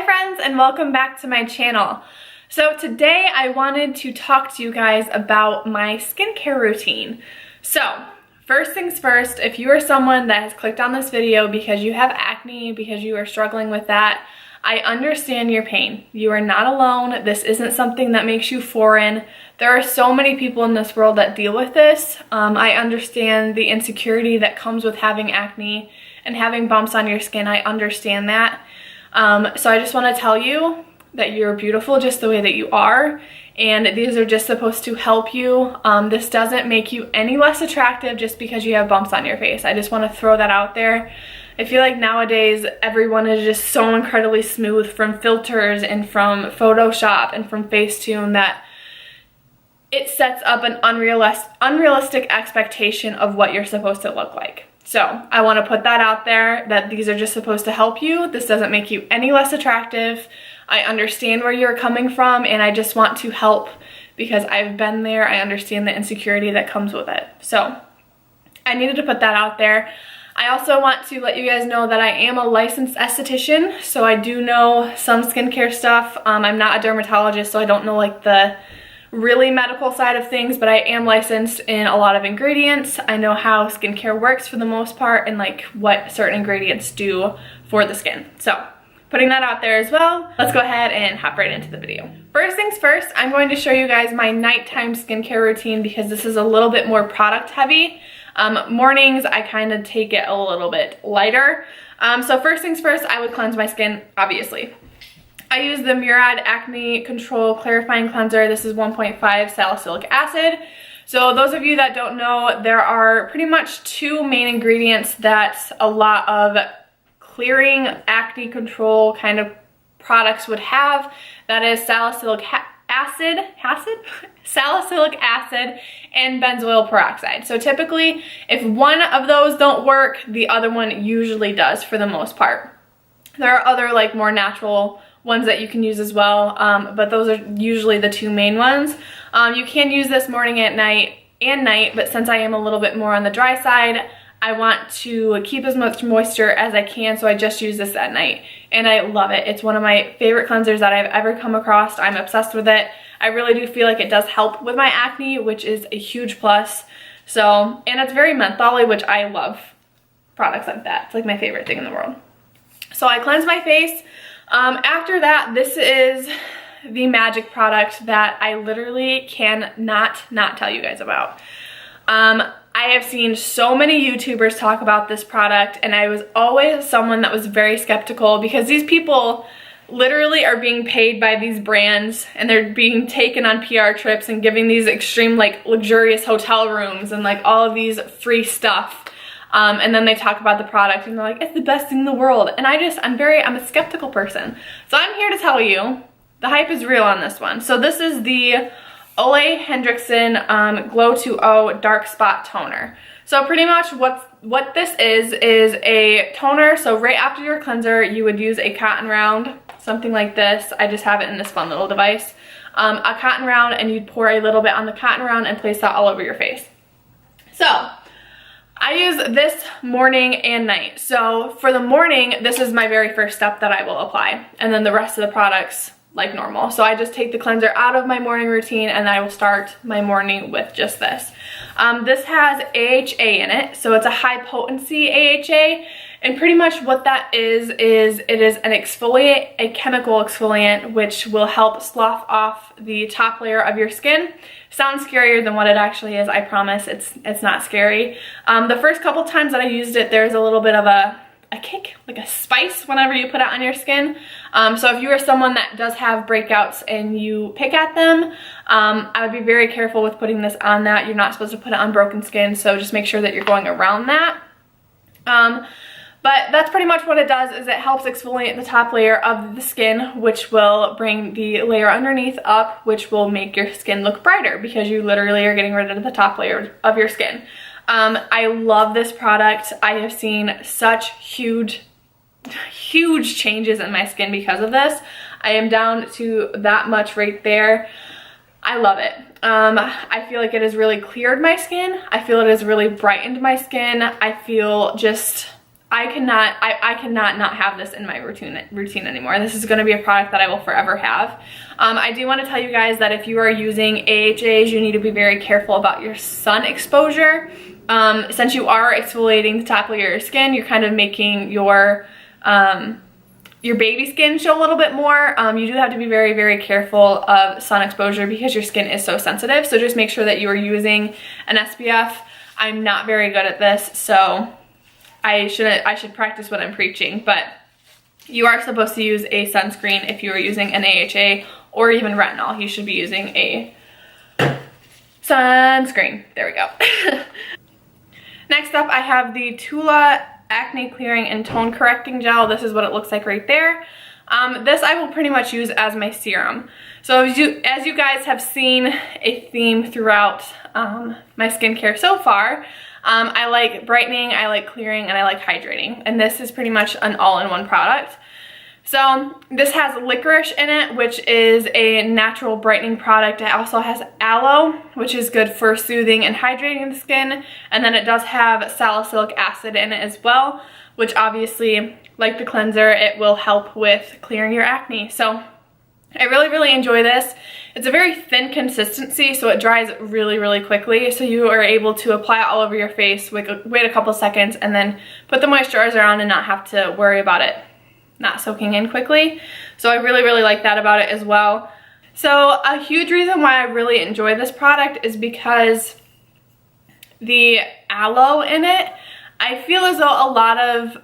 friends, and welcome back to my channel. So today I wanted to talk to you guys about my skincare routine. So first things first, if you are someone that has clicked on this video because you have acne, because you are struggling with that, I understand your pain. You are not alone. This isn't something that makes you foreign. There are so many people in this world that deal with this. I understand the insecurity that comes with having acne and having bumps on your skin. I understand that. So I just want to tell you that you're beautiful just the way that you are, and these are just supposed to help you. This doesn't make you any less attractive just because you have bumps on your face. I just want to throw that out there. I feel like nowadays everyone is just so incredibly smooth from filters and from Photoshop and from Facetune that it sets up an unrealistic expectation of what you're supposed to look like. So I want to put that out there, that these are just supposed to help you. This doesn't make you any less attractive. I understand where you're coming from, and I just want to help because I've been there. I understand the insecurity that comes with it. So I needed to put that out there. I also want to let you guys know that I am a licensed esthetician, so I do know some skincare stuff. I'm not a dermatologist, so I don't know like the really medical side of things, but I am licensed in a lot of ingredients. I know how skincare works for the most part and like what certain ingredients do for the skin. So putting that out there as well, let's go ahead and hop right into the video. First things first, I'm going to show you guys my nighttime skincare routine because this is a little bit more product heavy. Mornings, I kind of take it a little bit lighter. So first things first, I would cleanse my skin, obviously. I use the Murad Acne Control Clarifying Cleanser. This is 1.5 salicylic acid. So those of you that don't know, there are pretty much two main ingredients that a lot of clearing acne control kind of products would have. That is salicylic acid and benzoyl peroxide. So typically, if one of those don't work, the other one usually does for the most part. There are other like more natural ones that you can use as well, but those are usually the two main ones. You can use this morning and night, but since I am a little bit more on the dry side, I want to keep as much moisture as I can, so I just use this at night, and I love it. It's one of my favorite cleansers that I've ever come across. I'm obsessed with it. I really do feel like it does help with my acne, which is a huge plus. So, and it's very mentholy, which I love products like that. It's like my favorite thing in the world. So I cleanse my face. After that, this is the magic product that I literally cannot tell you guys about. I have seen so many YouTubers talk about this product, and I was always someone that was very skeptical because these people literally are being paid by these brands, and they're being taken on PR trips and giving these extreme like luxurious hotel rooms and like all of these free stuff. And then they talk about the product and they're like, it's the best thing in the world. And I'm a skeptical person. So I'm here to tell you the hype is real on this one. So this is the Ole Henriksen Glow 2O Dark Spot Toner. So pretty much what this is a toner. So right after your cleanser, you would use a cotton round, something like this. I just have it in this fun little device. A cotton round, and you'd pour a little bit on the cotton round and place that all over your face. So I use this morning and night. So for the morning, this is my very first step that I will apply, and then the rest of the products like normal. So I just take the cleanser out of my morning routine, and I will start my morning with just this. This has AHA in it, so it's a high potency AHA, and pretty much what that is it is an exfoliant, a chemical exfoliant, which will help slough off the top layer of your skin. Sounds scarier than what it actually is, I promise. It's not scary. The first couple times that I used it, there's a little bit of a kick, like a spice whenever you put it on your skin. So if you are someone that does have breakouts and you pick at them, I would be very careful with putting this on that. You're not supposed to put it on broken skin, so just make sure that you're going around that. But that's pretty much what it does, is it helps exfoliate the top layer of the skin, which will bring the layer underneath up, which will make your skin look brighter because you literally are getting rid of the top layer of your skin. I love this product. I have seen such huge changes in my skin because of this. I am down to that much right there. I love it. I feel like it has really cleared my skin. I feel it has really brightened my skin. I feel just I cannot not have this in my routine anymore. This is going to be a product that I will forever have. I do want to tell you guys that if you are using AHAs, you need to be very careful about your sun exposure. Since you are exfoliating the top layer of your skin, you're kind of making your baby skin show a little bit more. You do have to be very, very careful of sun exposure because your skin is so sensitive. So just make sure that you are using an SPF. I'm not very good at this, so I should practice what I'm preaching, but you are supposed to use a sunscreen if you are using an AHA or even retinol. You should be using a sunscreen. There we go. Next up, I have the Tula Acne Clearing and Tone Correcting Gel. This is what it looks like right there. This I will pretty much use as my serum. So as you guys have seen a theme throughout my skincare so far, I like brightening, I like clearing, and I like hydrating. And this is pretty much an all-in-one product. So this has licorice in it, which is a natural brightening product. It also has aloe, which is good for soothing and hydrating the skin. And then it does have salicylic acid in it as well, which obviously, like the cleanser, it will help with clearing your acne. So I really, really enjoy this. It's a very thin consistency, so it dries really, really quickly. So you are able to apply it all over your face, wait a couple seconds, and then put the moisturizer on and not have to worry about it not soaking in quickly. So I really, really like that about it as well. So a huge reason why I really enjoy this product is because the aloe in it, I feel as though a lot of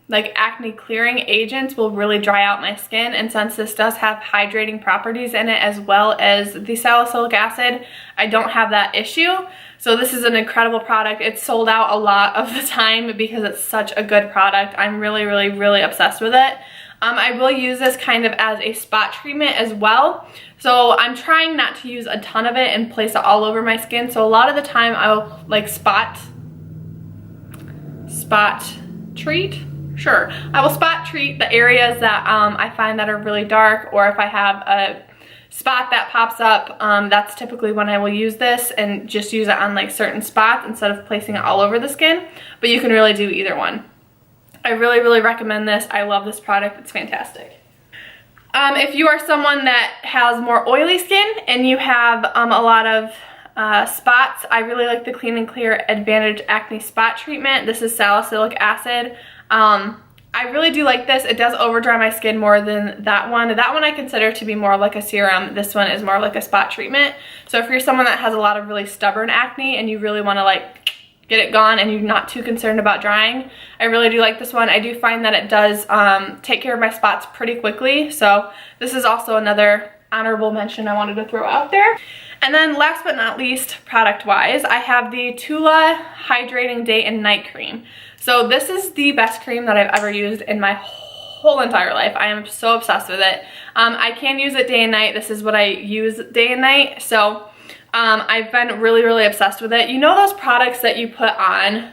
like acne clearing agents will really dry out my skin, and since this does have hydrating properties in it as well as the salicylic acid, I don't have that issue. So this is an incredible product. It's sold out a lot of the time because it's such a good product. I'm really, really, really obsessed with it. I will use this kind of as a spot treatment as well. So I'm trying not to use a ton of it and place it all over my skin. So a lot of the time I'll like spot treat. Sure, I will spot treat the areas that I find that are really dark, or if I have a spot that pops up, that's typically when I will use this and just use it on like certain spots instead of placing it all over the skin. But you can really do either one. I really, really recommend this. I love this product. It's fantastic. If you are someone that has more oily skin and you have a lot of spots, I really like the Clean and Clear Advantage Acne Spot Treatment. This is salicylic acid. I really do like this. It does over dry my skin more than that one. That one I consider to be more like a serum. This one is more like a spot treatment. So if you're someone that has a lot of really stubborn acne and you really want to like get it gone and you're not too concerned about drying, I really do like this one. I do find that it does take care of my spots pretty quickly. So this is also another honorable mention I wanted to throw out there. And then last but not least, product-wise, I have the Tula Hydrating Day and Night Cream. So this is the best cream that I've ever used in my whole entire life. I am so obsessed with it. I can use it day and night. This is what I use day and night. So I've been really, really obsessed with it. You know those products that you put on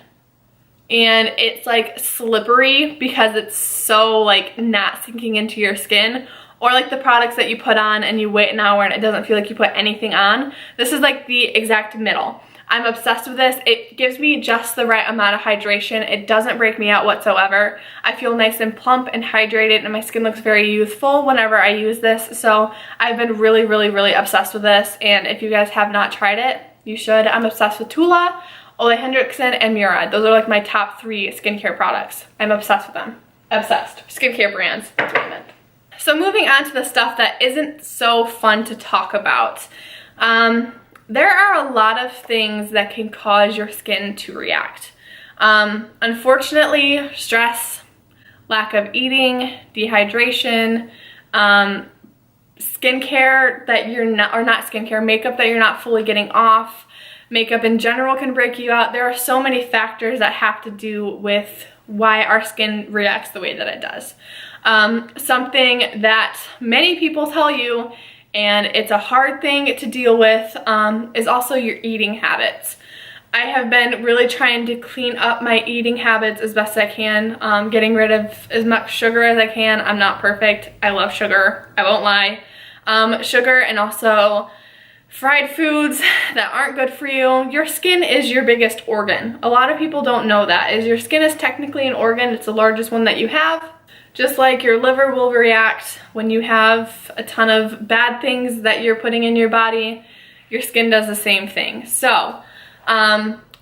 and it's like slippery because it's so like not sinking into your skin? Or like the products that you put on and you wait an hour and it doesn't feel like you put anything on? This is like the exact middle. I'm obsessed with this. It gives me just the right amount of hydration. It doesn't break me out whatsoever. I feel nice and plump and hydrated, and my skin looks very youthful whenever I use this. So I've been really, really, really obsessed with this, and if you guys have not tried it, you should. I'm obsessed with Tula, Ole Henriksen, and Murad. Those are like my top 3 skincare products. I'm obsessed with them. Obsessed. Skincare brands, that's what I meant. So moving on to the stuff that isn't so fun to talk about. There are a lot of things that can cause your skin to react. Unfortunately, stress, lack of eating, dehydration, skincare that you're not, or not skincare, makeup that you're not fully getting off, makeup in general can break you out. There are so many factors that have to do with why our skin reacts the way that it does. Something that many people tell you, and it's a hard thing to deal with, is also your eating habits. I have been really trying to clean up my eating habits as best as I can, getting rid of as much sugar as I can. I'm not perfect. I love sugar. I won't lie. Sugar and also fried foods that aren't good for you. Your skin is your biggest organ. A lot of people don't know that. Your skin is technically an organ. It's the largest one that you have. Just like your liver will react when you have a ton of bad things that you're putting in your body, your skin does the same thing. So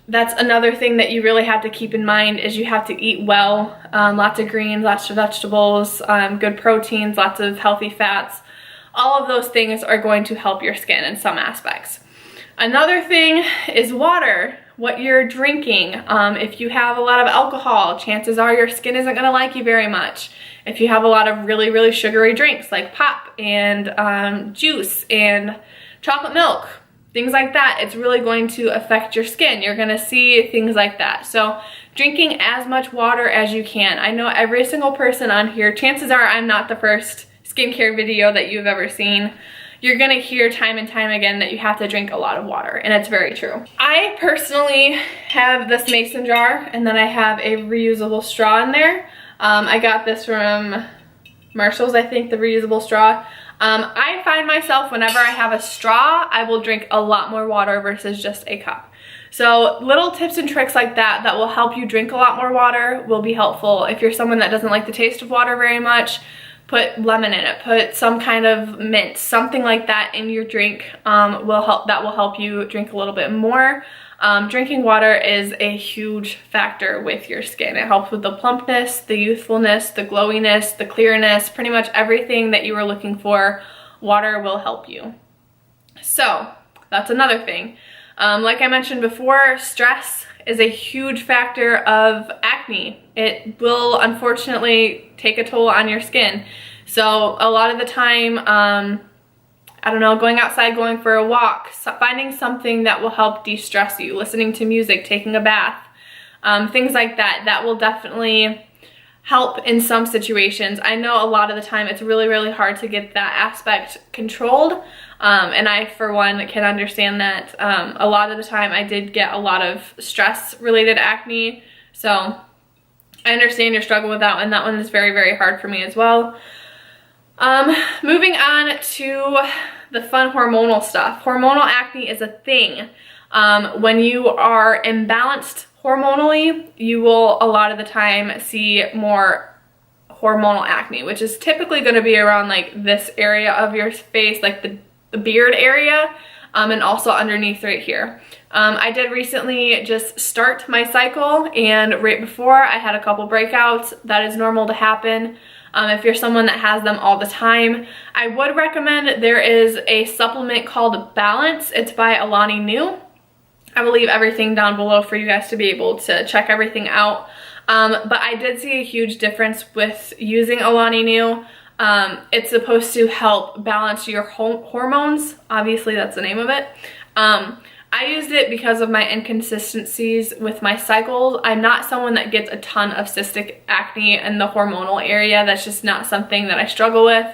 that's another thing that you really have to keep in mind is you have to eat well, lots of greens, lots of vegetables, good proteins, lots of healthy fats. All of those things are going to help your skin in some aspects. Another thing is water, what you're drinking. If you have a lot of alcohol, chances are your skin isn't gonna like you very much. If you have a lot of really, really sugary drinks like pop and juice and chocolate milk, things like that, it's really going to affect your skin. You're gonna see things like that. So drinking as much water as you can. I know every single person on here, chances are I'm not the first skincare video that you've ever seen. You're gonna hear time and time again that you have to drink a lot of water, and it's very true. I personally have this mason jar, and then I have a reusable straw in there. I got this from Marshall's, I think, the reusable straw. I find myself, whenever I have a straw, I will drink a lot more water versus just a cup. So little tips and tricks like that that will help you drink a lot more water will be helpful. If you're someone that doesn't like the taste of water very much, put lemon in it, put some kind of mint, something like that in your drink. That will help you drink a little bit more. Drinking water is a huge factor with your skin. It helps with the plumpness, the youthfulness, the glowiness, the clearness, pretty much everything that you are looking for, water will help you. So that's another thing. Like I mentioned before, stress is a huge factor of acne. It will unfortunately take a toll on your skin. So a lot of the time, I don't know, going outside, going for a walk, finding something that will help de-stress you, listening to music, taking a bath, things like that, that will definitely help in some situations. I know a lot of the time it's really, really hard to get that aspect controlled. And I, for one, can understand that. A lot of the time I did get a lot of stress-related acne. So I understand your struggle with that one. That one is very, very hard for me as well. Moving on to the fun hormonal stuff. Hormonal acne is a thing. When you are imbalanced hormonally, you will a lot of the time see more hormonal acne, which is typically going to be around like this area of your face, like the beard area, and also underneath right here. I did recently just start my cycle, and right before I had a couple breakouts. That is normal to happen. If you're someone that has them all the time, I would recommend, there is a supplement called Balance. It's by Alani Nu. I will leave everything down below for you guys to be able to check everything out. But I did see a huge difference with using Alani Nu. It's supposed to help balance your hormones. Obviously, that's the name of it. I used it because of my inconsistencies with my cycles. I'm not someone that gets a ton of cystic acne in the hormonal area. That's just not something that I struggle with.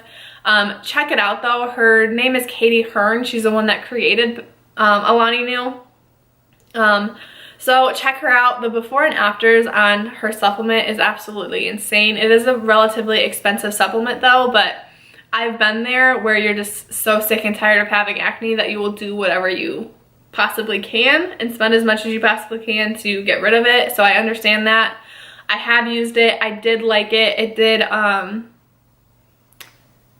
Check it out though. Her name is Katie Hearn. She's the one that created Alani Nu. So check her out. The before and afters on her supplement is absolutely insane. It is a relatively expensive supplement though, but I've been there where you're just so sick and tired of having acne that you will do whatever you possibly can and spend as much as you possibly can to get rid of it. So I understand that. I have used it. I did like it. It did,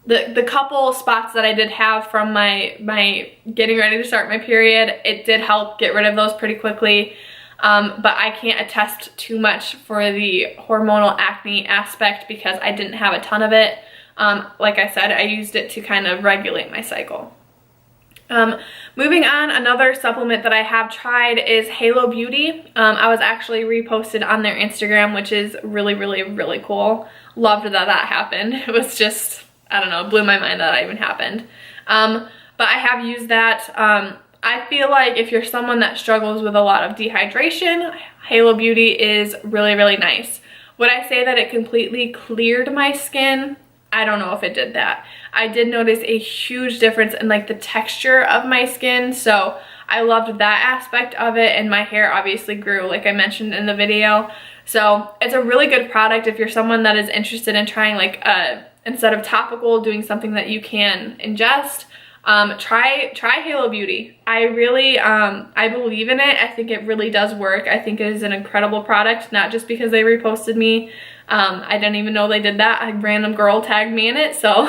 the couple spots that I did have from my getting ready to start my period, it did help get rid of those pretty quickly. But I can't attest too much for the hormonal acne aspect because I didn't have a ton of it. Like I said, I used it to kind of regulate my cycle. Moving on, another supplement that I have tried is Halo Beauty. I was actually reposted on their Instagram, which is really, really, really cool. Loved that happened. It was just, I don't know, blew my mind that even happened. But I have used that. I feel like if you're someone that struggles with a lot of dehydration, Halo Beauty is really, really nice. Would I say that it completely cleared my skin? I don't know if it did that. I did notice a huge difference in like the texture of my skin, so I loved that aspect of it, and my hair obviously grew like I mentioned in the video. So it's a really good product if you're someone that is interested in trying like instead of topical, doing something that you can ingest. Try Halo Beauty. I really, I believe in it. I think it really does work. I think it is an incredible product, not just because they reposted me. I didn't even know they did that. A random girl tagged me in it, so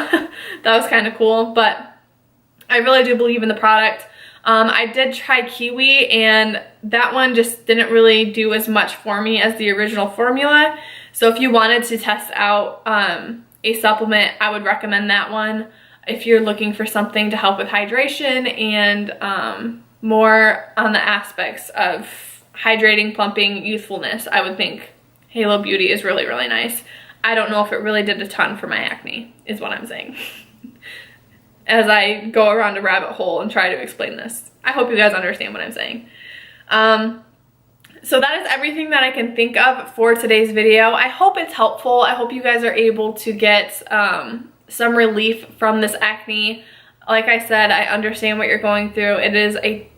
that was kind of cool, but I really do believe in the product. I did try Kiwi, and that one just didn't really do as much for me as the original formula. So if you wanted to test out a supplement, I would recommend that one. If you're looking for something to help with hydration and more on the aspects of hydrating, plumping, youthfulness, I would think Halo Beauty is really, really nice. I don't know if it really did a ton for my acne, is what I'm saying. As I go around a rabbit hole and try to explain this. I hope you guys understand what I'm saying. So that is everything that I can think of for today's video. I hope it's helpful. I hope you guys are able to get some relief from this acne. Like I said, I understand what you're going through. It is a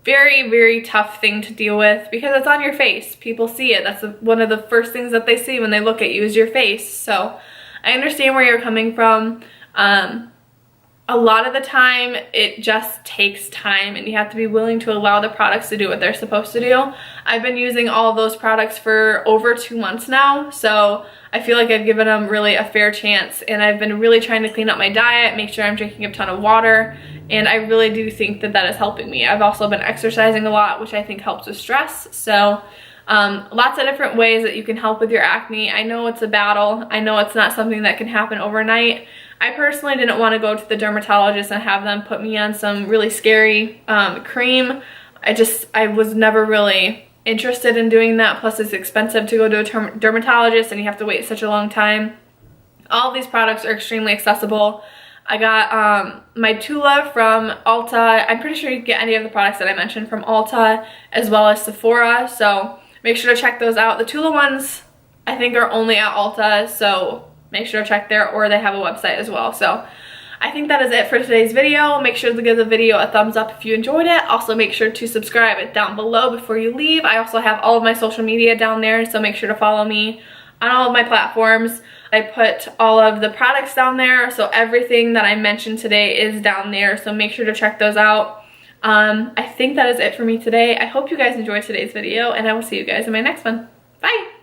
very, very tough thing to deal with because it's on your face. People see it. That's one of the first things that they see when they look at you is your face. So I understand where you're coming from. A lot of the time, it just takes time, and you have to be willing to allow the products to do what they're supposed to do. I've been using all of those products for over 2 months now, so I feel like I've given them really a fair chance, and I've been really trying to clean up my diet, make sure I'm drinking a ton of water, and I really do think that that is helping me. I've also been exercising a lot, which I think helps with stress, so lots of different ways that you can help with your acne. I know it's a battle. I know it's not something that can happen overnight. I personally didn't want to go to the dermatologist and have them put me on some really scary cream. I was never really interested in doing that. Plus it's expensive to go to a dermatologist and you have to wait such a long time. All of these products are extremely accessible. I got my Tula from Ulta. I'm pretty sure you can get any of the products that I mentioned from Ulta as well as Sephora. So make sure to check those out. The Tula ones I think are only at Ulta, so make sure to check there, or they have a website as well. So I think that is it for today's video. Make sure to give the video a thumbs up if you enjoyed it. Also make sure to subscribe down below before you leave. I also have all of my social media down there, so make sure to follow me on all of my platforms. I put all of the products down there, so everything that I mentioned today is down there, so make sure to check those out. I think that is it for me today. I hope you guys enjoyed today's video, and I will see you guys in my next one. Bye!